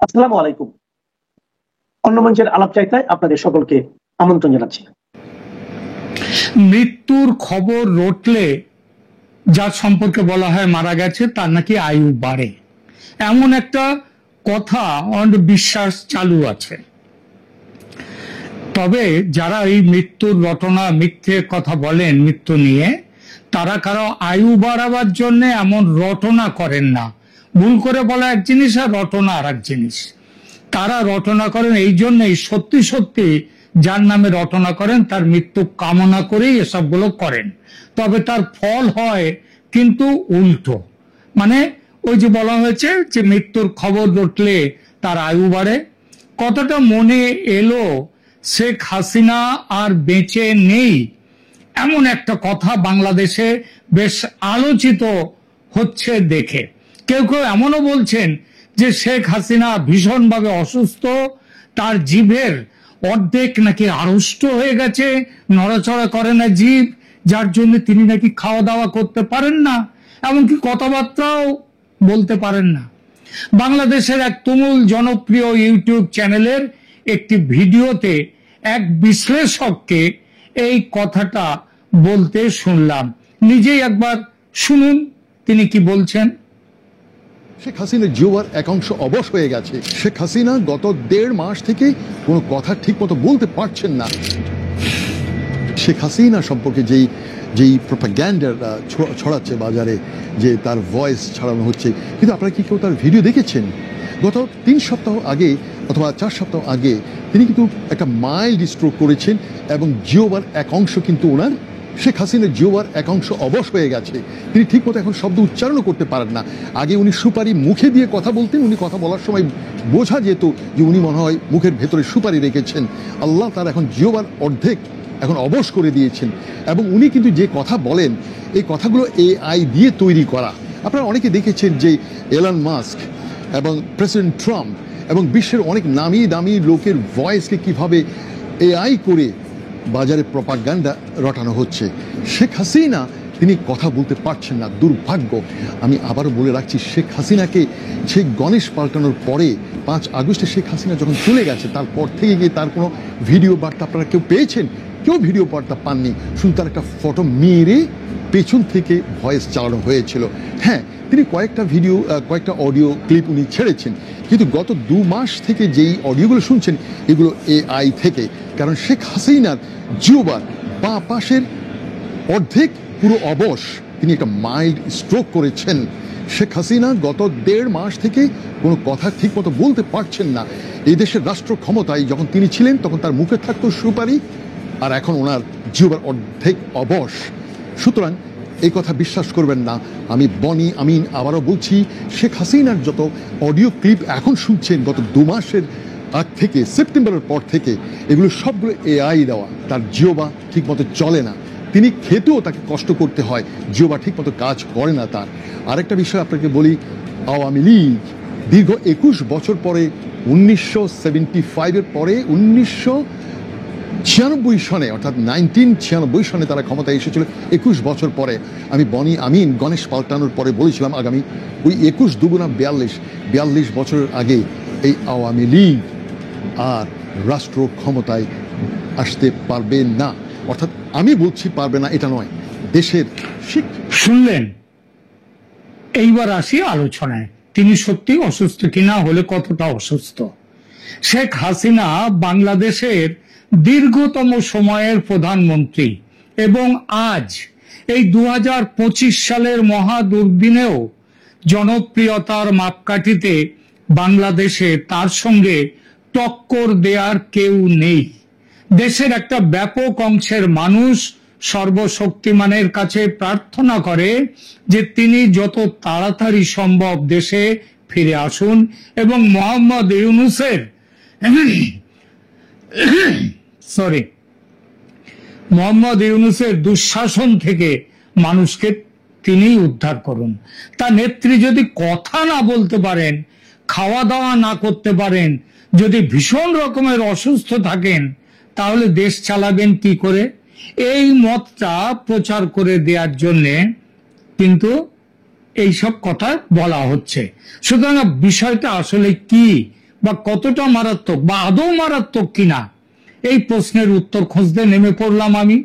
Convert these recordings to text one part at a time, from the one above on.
আসসালামু আলাইকুম। অন্য মঞ্চের আলাপ চাইতায় আপনাদের সকলকে আমন্ত্রণ জানাচ্ছি। মৃত্যুর খবর রটলে যার সম্পর্কে বলা হয় মারা গেছে তার নাকি আয়ু বাড়ে, এমন একটা কথা বিশ্বাস চালু আছে। তবে যারা এই মৃত্যুর রটনা মিথ্যে কথা বলেন মৃত্যু নিয়ে, তারা কারো আয়ু বাড়াবার জন্য এমন রটনা করেন না। ভুল করে বলা এক জিনিস আর রটনা আর এক জিনিস। তারা রটনা করেন এই জন্যই, সত্যি সত্যি যার নামে রটনা করেন তার মৃত্যু কামনা করেই এসবগুলো করেন। তবে তার ফল হয় কিন্তু উল্টো। মানে ওই যে বলা হয়েছে যে মৃত্যুর খবর রটলে তার আয়ু বাড়ে, কতটা মনে এলো শেখ হাসিনা আর বেঁচে নেই, এমন একটা কথা বাংলাদেশে বেশ আলোচিত হচ্ছে দেখে। কেউ কেউ এমনও বলছেন যে শেখ হাসিনা ভীষণভাবে অসুস্থ, তার জিভের অর্ধেক নাকি আড়ষ্ট হয়ে গেছে, নড়াচড়া করে না জিভ, যার জন্য তিনি নাকি খাওয়া দাওয়া করতে পারেন না, এমনকি কথাবার্তাও বলতে পারেন না। বাংলাদেশের এক তুমুল জনপ্রিয় ইউটিউব চ্যানেলের একটি ভিডিওতে এক বিশ্লেষককে এই কথাটা বলতে শুনলাম। নিজেই একবার শুনুন তিনি কি বলছেন। শেখ হাসিনার জিওয়ার একাংশ অবশ হয়ে গেছে। শেখ হাসিনা গত 1.5 মাস থেকে কোনো কথা ঠিক মতো বলতে পারছেন না। শেখ হাসিনা সম্পর্কে যেই প্রোপাগ্যান্ডা ছড়াচ্ছে বাজারে, যে তার ভয়েস ছড়ানো হচ্ছে, কিন্তু আপনারা কি কেউ তার ভিডিও দেখেছেন? গত 3 সপ্তাহ আগে অথবা 4 সপ্তাহ আগে তিনি কিন্তু একটা মাইল্ড স্ট্রোক করেছেন এবং জিওবার এক অংশ কিন্তু ওনার, শেখ হাসিনার জিওবার একাংশ অবশ হয়ে গেছে। তিনি ঠিকমতো এখন শব্দ উচ্চারণও করতে পারেন না। আগে উনি সুপারি মুখে দিয়ে কথা বলতেন, উনি কথা বলার সময় বোঝা যেত যে উনি মনে হয় মুখের ভেতরে সুপারি রেখেছেন। আল্লাহ তার এখন জিওবার অর্ধেক এখন অবশ করে দিয়েছেন এবং উনি কিন্তু যে কথা বলেন এই কথাগুলো AI দিয়ে তৈরি করা। আপনারা অনেকে দেখেছেন যে এলন মাস্ক এবং প্রেসিডেন্ট ট্রাম্প এবং বিশ্বের অনেক নামি দামি লোকের ভয়েসকে কিভাবে AI করে বাজারে প্রপাগান্ডা রটানো হচ্ছে। শেখ হাসিনা তিনি কথা বলতে পারছেন না, দুর্ভাগ্য। আমি আবারও বলে রাখছি, শেখ হাসিনাকে সেই গণেশ পাল্টানোর পরে 5 আগস্টে শেখ হাসিনা যখন চলে গেছে, তারপর থেকে গিয়ে তার কোনো ভিডিও বার্তা আপনারা কেউ পেয়েছেন? কেউ ভিডিও বার্তা পাননি, শুধু তার একটা ফটো মেরে পেছন থেকে ভয়েস চালানো হয়েছিল। হ্যাঁ, তিনি কয়েকটা অডিও ক্লিপ উনি ছেড়েছেন, কিন্তু গত 2 মাস থেকে যেই অডিওগুলো শুনছেন এগুলো AI থেকে। কারণ শেখ হাসিনার জিওবার বাঁ পাশের অর্ধেক পুরো অবশ, তিনি একটা মাইল্ড স্ট্রোক করেছেন। শেখ হাসিনা গত 1.5 মাস থেকে কোনো কথা ঠিক মতো বলতে পারছেন না। এই দেশের রাষ্ট্র ক্ষমতায় যখন তিনি ছিলেন তখন তার মুখে থাকতো সুপারি, আর এখন ওনার জিওবার অর্ধেক অবশ। সুতরাং এই কথা বিশ্বাস করবেন না। আমি বনি আমিন আবারও বলছি, শেখ হাসিনার যত অডিও ক্লিপ এখন শুনছেন গত 2 মাসের আগ থেকে, সেপ্টেম্বরের পর থেকে, এগুলো সবগুলো AI দেওয়া। তার জিওবা ঠিক মতো চলে না, তিনি খেতেও তাকে কষ্ট করতে হয়, জিওবা ঠিক মতো কাজ করে না তার। আরেকটা বিষয় আপনাকে বলি, আওয়ামী লীগ দীর্ঘ 21 বছর পরে 1975-এর পরে 1996 সনে, অর্থাৎ 1996 সনে তারা ক্ষমতায় এসেছিল। 21 বছর পরে আমি বনি আমিন গণেশ পাল্টানোর পরে বলেছিলাম আগামী ওই 21 দুগুণা 42 বছরের আগে এই আওয়ামী লীগ আর রাষ্ট্র ক্ষমতায় আসতে পারবে না। অর্থাৎ আমি বলছি পারবে না এটা নয়, দেশের শুনলেন। এইবার আসি আলোচনায়, তিনি সত্যি অসুস্থ কিনা, হলে কতটা অসুস্থ। শেখ হাসিনা বাংলাদেশের দীর্ঘতম সময়ের প্রধানমন্ত্রী এবং আজ এই 2025 সালের মহা দুর্দিনেও জনপ্রিয়তার মাপকাঠিতে বাংলাদেশে তার সঙ্গে টক্কর দেওয়ার কেউ নেই। দেশের একটা ব্যাপক অংশের মানুষ সর্বশক্তিমানের কাছে প্রার্থনা করে যে তিনি যত তাড়াতাড়ি সম্ভব দেশে ফিরে আসুন এবং মোহাম্মদ ইউনূসের দুঃশাসন থেকে মানুষকে তিনি উদ্ধার করুন। তার নেত্রী যদি কথা না বলতে পারেন, খাওয়া দাওয়া না করতে পারেন, যদি ভীষণ রকমের অসুস্থ থাকেন, তাহলে দেশ চালাবেন কি করে? এই মতটা প্রচার করে দেওয়ার জন্যে কিন্তু এইসব কথা বলা হচ্ছে। সুতরাং বিষয়টা আসলে কি বা কতটা মারাত্মক বা আদৌ মারাত্মক কিনা, এই প্রশ্নের উত্তর খুঁজতে নেমে পড়লাম আমি,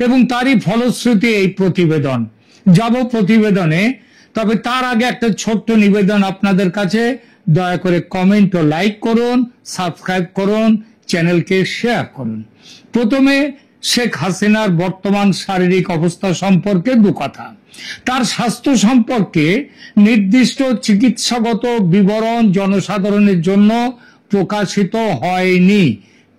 এবং তারই ফলশ্রুতি এই প্রতিবেদন। যাব প্রতিবেদনে, তবে তার আগে একটা ছোট্ট নিবেদন আপনাদের কাছে, দয়া করে কমেন্ট ও লাইক করুন, সাবস্ক্রাইব করুন, চ্যানেলকে শেয়ার করুন। প্রথমে শেখ হাসিনার বর্তমান শারীরিক অবস্থা সম্পর্কে দু কথা। তার স্বাস্থ্য সম্পর্কে নির্দিষ্ট চিকিৎসাগত বিবরণ জনসাধারণের জন্য প্রকাশিত হয়নি,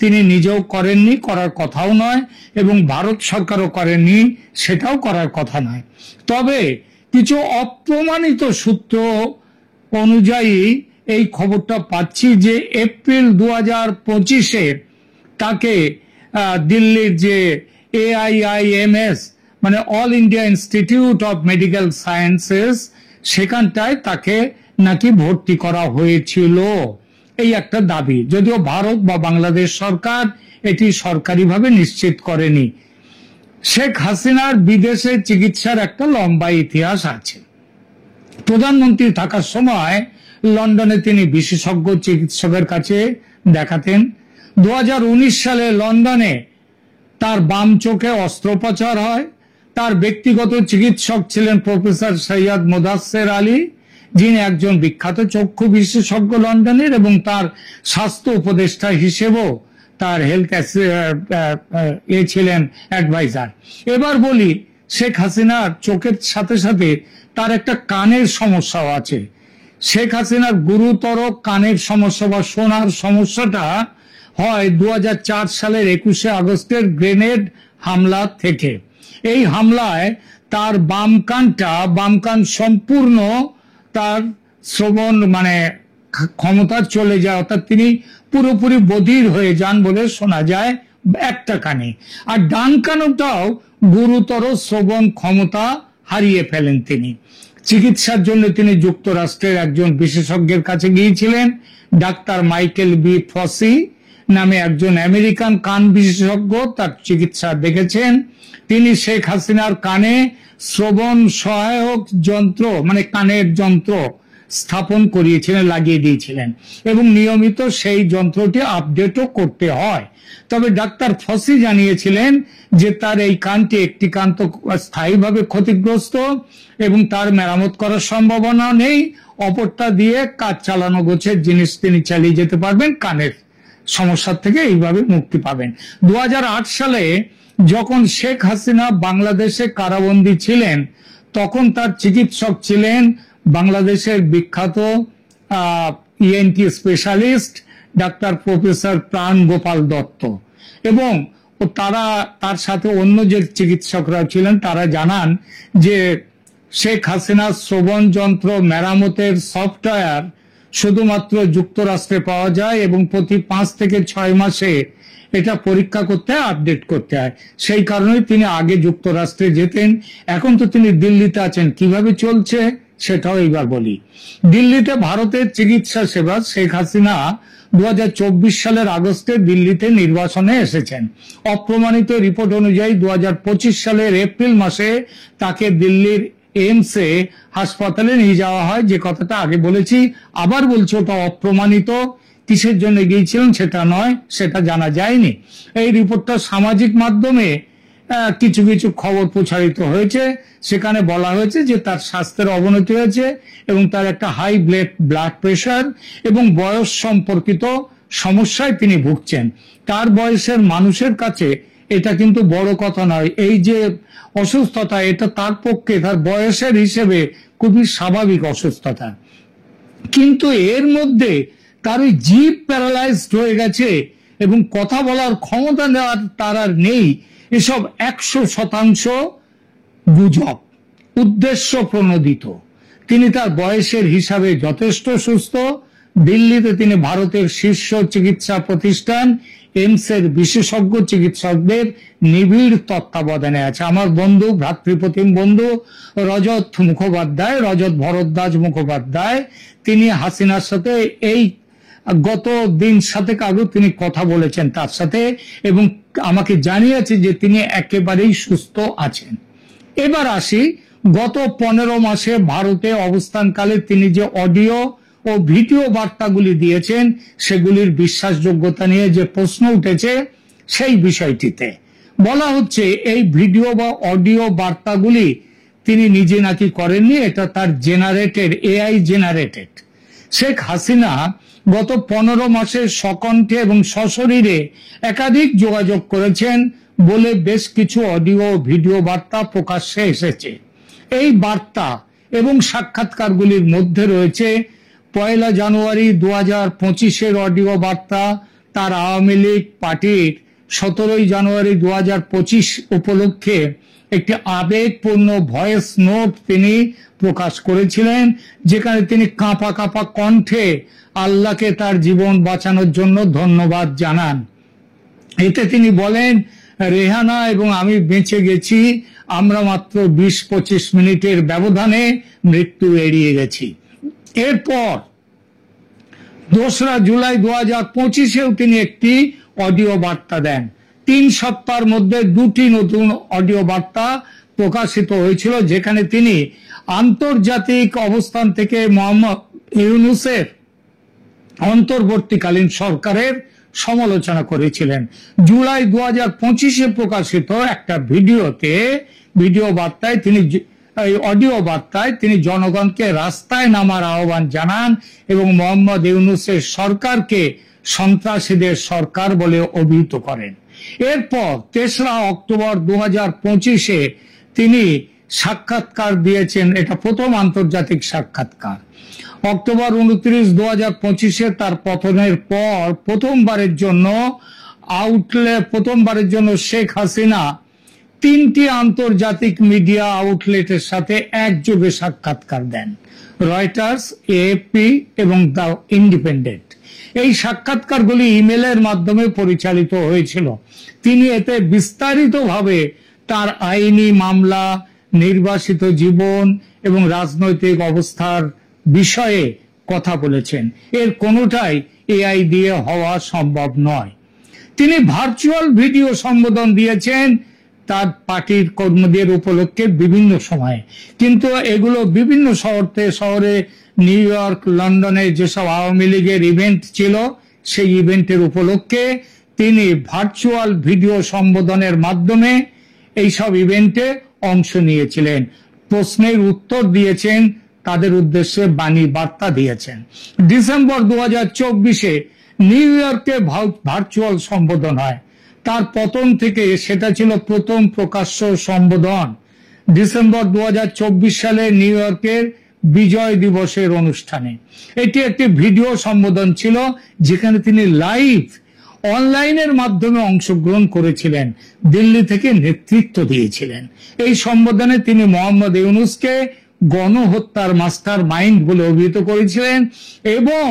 তিনি নিজেও করেননি, করার কথাও নয়, এবং ভারত সরকারও করেননি, সেটাও করার কথা নয়। তবে কিছু অপ্রমাণিত সূত্র অনুযায়ী এই খবরটা পাচ্ছি যে এপ্রিল 2025-এ তাকে দিল্লির যে AIIMS মানে all India institute of medical sciences, সেখানটায় তাকে নাকি ভর্তি করা হয়েছিল, এই একটা দাবি, যদিও ভারত বা বাংলাদেশ সরকার এটি সরকারিভাবে নিশ্চিত করেনি। শেখ হাসিনার বিদেশে চিকিৎসার একটা লম্বা ইতিহাস আছে। প্রধানমন্ত্রী থাকার সময় লন্ডনে তিনি বিশেষজ্ঞ চিকিৎসকের কাছে দেখাতেন। 2019 সালে লন্ডনে তার বাম চোখে অস্ত্রোপচার হয়। তার ব্যক্তিগত চিকিৎসক ছিলেন প্রফেসর সৈয়দ মুদাসসির আলী, যিনি একজন বিখ্যাত চক্ষু বিশেষজ্ঞ লন্ডনের, এবং তার স্বাস্থ্য উপদেষ্টা হিসেবেও তার হেলথ ছিলেন অ্যাডভাইজার। এবার বলি, শেখ হাসিনার চোখের সাথে সাথে তার একটা কানের সমস্যাও আছে। শেখ হাসিনার গুরুতর কানের সমস্যা বা শোনার সমস্যাটা হয় 2004 সালের 21শে আগস্টের গ্রেনেড হামলা থেকে। এই হামলায় তার বাম কান সম্পূর্ণ তার শ্রবণ মানে ক্ষমতা চলে যায়, অর্থাৎ তিনি পুরোপুরি বধির হয়ে যান বলে শোনা যায় একটা কানে, আর ডান কানটাও গুরুতর শ্রবণ ক্ষমতা হারিয়ে ফেলেন তিনি। চিকিৎসার জন্য তিনি যুক্তরাষ্ট্রের একজন বিশেষজ্ঞের কাছে গিয়েছিলেন, ডাক্তার মাইকেল বি ফসি নামে একজন আমেরিকান কান বিশেষজ্ঞ তার চিকিৎসা দেখেছেন। তিনি শেখ হাসিনার কানে শ্রবণ সহায়ক যন্ত্র মানে কানের যন্ত্র স্থাপন করিয়েছিলেন, লাগিয়ে দিয়েছিলেন, এবং নিয়মিত সেই যন্ত্রটি আপডেটও করতে হয়। তবে ডাক্তার ফসি জানিয়েছিলেন যে তার এই কানটি, একটি কান তো স্থায়ীভাবে ক্ষতিগ্রস্ত এবং তার মেরামত করার সম্ভাবনা নেই, অপরটা দিয়ে কাজ চালানো গোছের জিনিস তিনি চালিয়ে যেতে পারবেন, কানের সমস্যার থেকে এইভাবে মুক্তি পাবেন। 2008 সালে যখন শেখ হাসিনা বাংলাদেশে কারাবন্দী ছিলেন, তখন তার চিকিৎসক ছিলেন বাংলাদেশের বিখ্যাত ENT স্পেশালিস্ট ডাক্তার প্রফেসর প্রাণ গোপাল দত্ত, এবং তার সাথে অন্য যে চিকিৎসকরা ছিলেন তারা জানান যে শেখ হাসিনার শ্রবণ যন্ত্র মেরামতের সফটওয়্যার শুধুমাত্র যুক্তরাষ্ট্রে পাওয়া যায় এবং প্রতি 5 থেকে 6 মাসে এটা পরীক্ষা করতে হয়, আপডেট করতে হয়। সেই কারণে তিনি আগে যুক্তরাষ্ট্রে যেতেন, এখন তো তিনি দিল্লিতে আছেন। কিভাবে চলছে সেটাও এইবার বলি। দিল্লিতে ভারতের চিকিৎসা সেবা, শেখ হাসিনা 2024 সালের আগস্টে দিল্লিতে নির্বাসনে এসেছেন। অপ্রমাণিত রিপোর্ট অনুযায়ী 2025 সালের এপ্রিল মাসে তাকে দিল্লির এইমসে হাসপাতালে নিয়ে যাওয়া হয়। যে কথাটা আগে বলেছি, আবার বলছি, ওটা অপ্রমাণিত। কিসের জন্য গিয়েছিলেন সেটা নয়, সেটা জানা যায়নি। এই রিপোর্টটা সামাজিক মাধ্যমে কিছু কিছু খবর প্রচারিত হয়েছে। সেখানে বলা হয়েছে যে তার স্বাস্থ্যের অবনতি হয়েছে এবং তার একটা হাই ব্লাড প্রেশার এবং বয়স সম্পর্কিত সমস্যায় তিনি ভুগছেন। তার বয়সের মানুষের কাছে এটা কিন্তু বড় কথা নয়, এই যে অসুস্থতা, এটা তার পক্ষে তার বয়সের হিসেবে খুবই স্বাভাবিক অসুস্থতা। কিন্তু এর মধ্যে তার ওই জিভ প্যারালাইজড হয়ে গেছে এবং কথা বলার ক্ষমতা নেওয়ার তার আর নেই। এসব 100% গুজব, উদ্দেশ্য প্রণোদিত। তিনি তার বয়সের হিসাবে যথেষ্ট সুস্থ। দিল্লিতে তিনি ভারতের শীর্ষ চিকিৎসা প্রতিষ্ঠান এইমসের বিশেষজ্ঞ চিকিৎসকদের নিবিড় তত্ত্বাবধানে আছে। আমার বন্ধু, ভ্রাতৃপ্রতিম বন্ধু রজত ভরদ্বাজ মুখোপাধ্যায়, তিনি হাসিনার সাথে এই গত দিন 7 আগে তিনি কথা বলেছেন তার সাথে, এবং আমাকে জানিয়েছে যে তিনি একেবারেই সুস্থ আছেন। এবার আসি, গত 15 মাসে ভারতে অবস্থানকালে তিনি যে অডিও ও ভিডিও বার্তাগুলি দিয়েছেন সেগুলির বিশ্বাসযোগ্যতা নিয়ে যে প্রশ্ন উঠেছে সেই বিষয়টিতে বলা হচ্ছে এই ভিডিও বা অডিও বার্তাগুলি তিনি নিজে নাকি করেননি, এটা তার generated, AI generated. Sheikh Hasina গত 15 মাসে সকণ্ঠে এবং সশরীরে একাধিক যোগাযোগ করেছেন বলে বেশ কিছু অডিও ভিডিও বার্তা প্রকাশ্যে এসেছে। এই বার্তা এবং সাক্ষাৎকারগুলির মধ্যে রয়েছে 1 জানুয়ারি 2025 অডিও বার্তা, তার আওয়ামী লীগ পার্টির 17 জানুয়ারি 2025 উপলক্ষে একটি আবেগপূর্ণ ভয়েস নোট তিনি প্রকাশ করেছিলেন, যেখানে তিনি কাঁপা কাঁপা কণ্ঠে আল্লাহকে তার জীবন বাঁচানোর জন্য ধন্যবাদ জানান। এতে তিনি বলেন, রেহানা এবং আমি বেঁচে গেছি, আমরা মাত্র 20-25 মিনিটের ব্যবধানে মৃত্যু এড়িয়ে গেছি। এরপর 2 জুলাই 2025-এও তিনি একটি অডিও বার্তা দেন। 3 সপ্তাহের মধ্যে 2টি নতুন অডিও বার্তা প্রকাশিত হয়েছিল, যেখানে তিনি আন্তর্জাতিক অবস্থান থেকে মোহাম্মদ ইউনূসের অন্তর্বর্তীকালীন সরকারের সমালোচনা করেছিলেন। জুলাই 2025-এ প্রকাশিত একটা ভিডিও বার্তায় তিনি অডিও বার্তায় তিনি জনগণকে রাস্তায় নামার আহ্বান জানান এবং মোহাম্মদ ইউনূসের সরকারকে সন্ত্রাসীদের সরকার বলে অভিহিত করেন। এরপর 3 অক্টোবর 2025-এ তিনি সাক্ষাৎকার দিয়েছেন, এটা প্রথম আন্তর্জাতিক সাক্ষাৎকার। অক্টোবর 29, 2025-এ তার পতনের পর প্রথমবারের জন্য শেখ হাসিনা 3টি আন্তর্জাতিক মিডিয়া আউটলেটের সাথে একযোগে সাক্ষাৎকার দেন, রয়টার্স, এএফপি এবং দ্য ইন্ডিপেন্ডেন্ট। এই সাক্ষাৎকারগুলি ইমেলের মাধ্যমে পরিচালিত হয়েছিল। তিনি এতে বিস্তারিতভাবে তার আইনি মামলা, নির্বাসিত জীবন এবং রাজনৈতিক অবস্থার বিষয়ে কথা বলেছেন। এর কোনোটাই এআই দিয়ে হওয়া সম্ভব নয়। তিনি ভার্চুয়াল ভিডিও সম্বোধন দিয়েছেন তার পার্টির কর্মীদের উপলক্ষে বিভিন্ন সময়ে, কিন্তু এগুলো বিভিন্ন শহরে নিউ ইয়র্ক, লন্ডনে যেসব আওয়ামী লীগের ইভেন্ট ছিল সেই ইভেন্টের উপলক্ষে তিনি ভার্চুয়াল ভিডিও সম্বোধনের মাধ্যমে এইসব ইভেন্টে অংশ নিয়েছিলেন, প্রশ্নের উত্তর দিয়েছেন, তাদের উদ্দেশ্যে বাণী বার্তা দিয়েছেন। ডিসেম্বর 2024-এ নিউ ইয়র্কে ভার্চুয়াল সম্বোধন হয়। তার পতন থেকে সেটা ছিল প্রথম প্রকাশ্য সম্বোধন। ডিসেম্বর 2024 সালে নিউ ইয়র্কের বিজয় দিবসের অনুষ্ঠানে এটি একটি ভিডিও সম্বোধন ছিল, যেখানে তিনি লাইভ অনলাইনের মাধ্যমে অংশগ্রহণ করেছিলেন, দিল্লি থেকে নেতৃত্ব দিয়েছিলেন। এই সম্বোধনে তিনি মোহাম্মদ ইউনূসকে গণহত্যার মাস্টার মাইন্ড বলে অভিহিত করেছিলেন এবং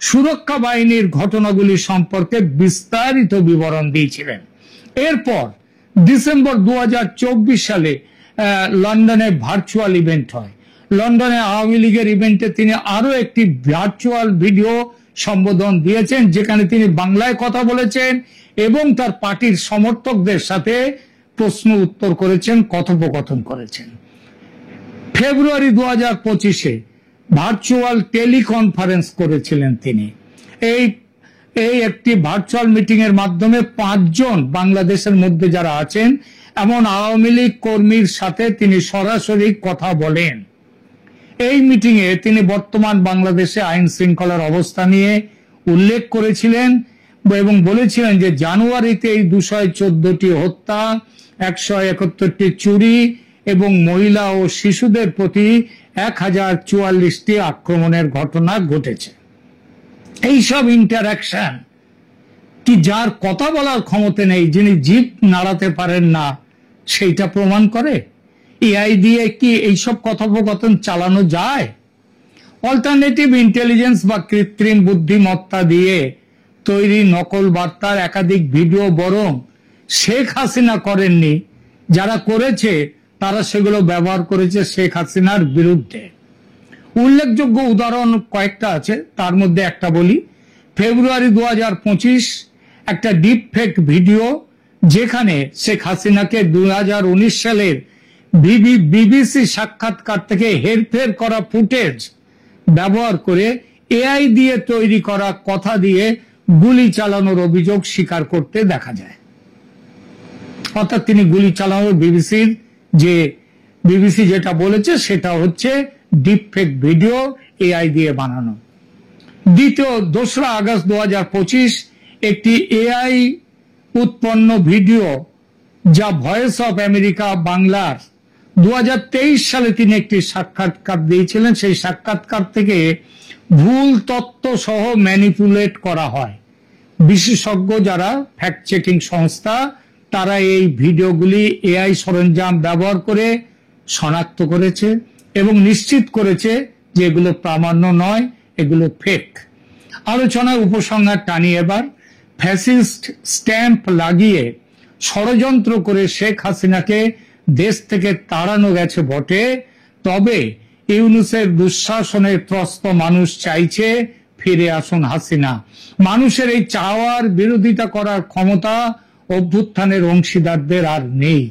সুরক্ষা বাহিনীর ঘটনাগুলি সম্পর্কে বিস্তারিত বিবরণ দিয়েছিলেন। এরপর ডিসেম্বর 2024 সালে লন্ডনে ভার্চুয়াল ইভেন্ট হয়। লন্ডনে আওয়ামী লীগের ইভেন্টে তিনি আরো একটি ভার্চুয়াল ভিডিও সম্বোধন দিয়েছেন, যেখানে তিনি বাংলায় কথা বলেছেন এবং তার পার্টির সমর্থকদের সাথে প্রশ্ন উত্তর করেছেন, কথোপকথন করেছেন। ফেব্রুয়ারি 2025-এ ভার্চুয়াল টেলিকনফারেন্স করেছিলেন তিনি। এই একটি ভার্চুয়াল মিটিং এর মাধ্যমে 5 জন বাংলাদেশের মধ্যে যারা আছেন এমন আওয়ামী লীগ কর্মীর সাথে তিনি সরাসরি কথা বলেন। এই মিটিংয়ে তিনি বর্তমান বাংলাদেশে আইন শৃঙ্খলার অবস্থা নিয়ে উল্লেখ করেছিলেন এবং বলেছিলেন যে জানুয়ারিতে এই 214টি হত্যা, 171টি চুরি এবং মহিলা ও শিশুদের প্রতি 1044টি আক্রমণের ঘটনা ঘটেছে। এইসব ইন্টারাকশন কি যার কথা বলার ক্ষমতা নেই, যিনি জিভ নাড়াতে পারেন না, সেইটা প্রমাণ করে? এআই দিয়ে কি এইসব কথোপকথন চালানো যায়? অল্টারনেটিভ ইন্টেলিজেন্স বা কৃত্রিম বুদ্ধিমত্তা দিয়ে তৈরি নকল বার্তার একাধিক ভিডিও বরং শেখ হাসিনা করেননি, যারা করেছে তারা সেগুলো ব্যবহার করেছে শেখ হাসিনার বিরুদ্ধে। উল্লেখযোগ্য উদাহরণ কয়েকটা আছে, তার মধ্যে একটা বলি। ফেব্রুয়ারি 2025 একটা ডিপ ফেক ভিডিও, যেখানে শেখ হাসিনাকে 2019 সালের বিবিসি সাক্ষাৎকার থেকে হেরফের করা ফুটেজ ব্যবহার করে এআই দিয়ে তৈরি করা কথা দিয়ে গুলি চালানোর অভিযোগ স্বীকার করতে দেখা যায়। অর্থাৎ তিনি গুলি চালানোর বিবিসি যেটা বলেছে সেটা হচ্ছে ডিপফেক ভিডিও এআই দিয়ে বানানো। দ্বিতীয় 2রা আগস্ট 2025 একটি এআই উৎপন্ন ভিডিও যা ভয়েস অফ আমেরিকা বাংলার 2023 সালে তিনি একটি সাক্ষাৎকার দিয়েছিলেন। সেই সাক্ষাৎকার থেকে ভুল তথ্য সহ ম্যানিপুলেট করা হয়। বিশেষজ্ঞ যারা ফ্যাক্ট চেকিং সংস্থা তারা এই ভিডিওগুলি এআই সরঞ্জাম ব্যবহার করে শনাক্ত করেছে এবং নিশ্চিত করেছে যে এগুলো প্রামাণ্য নয়, এগুলো ফেক। আলোচনার উপসংহার টানি এবার। ফ্যাসিস্ট স্ট্যাম্প লাগিয়ে ষড়যন্ত্র করে শেখ হাসিনাকে দেশ থেকে তাড়ানো গেছে বটে, তবে ইউনূসের দুঃশাসনের ত্রস্ত মানুষ চাইছে ফিরে আসুন হাসিনা। মানুষের এই চাওয়ার বিরোধিতা করার ক্ষমতা অভ্যুত্থানের অংশীদারদের আর নেই।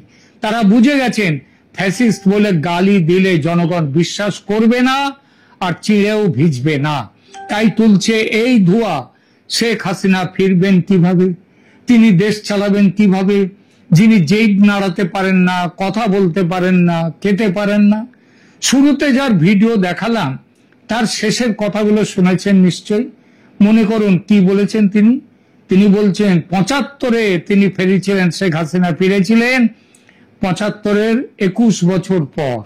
তারা বুঝে গেছেন ফ্যাসিস্ট বলে গালি দিলে জনগণ বিশ্বাস করবে না আর চিড়েও ভিজবে না। তাই তুলছে এই ধোঁয়া। শেখ হাসিনা ফিরবেন কিভাবে, তিনি দেশ চালাবেন কিভাবে, যিনি জিভ নাড়াতে পারেন না, কথা বলতে পারেন না, খেতে পারেন না। শুরুতে যার ভিডিও দেখালাম তার শেষের কথাগুলো শুনেছেন নিশ্চয়ই। মনে করুন কি বলেছেন তিনি বলছেন 75-এ তিনি ফিরেছিলেন, শেখ হাসিনা ফিরেছিলেন 75-এর 21 বছর পর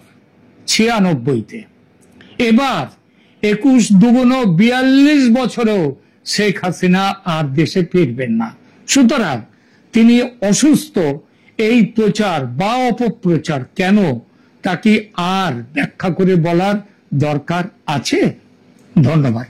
96-তে। এবার 21 দুগুণ 42 বছরেও শেখ হাসিনা আর দেশে ফিরবেন না। সুতরাং তিনি অসুস্থ, এই প্রচার বা অপপ্রচার কেন তা কি আর ব্যাখ্যা করে বলার দরকার আছে? ধন্যবাদ।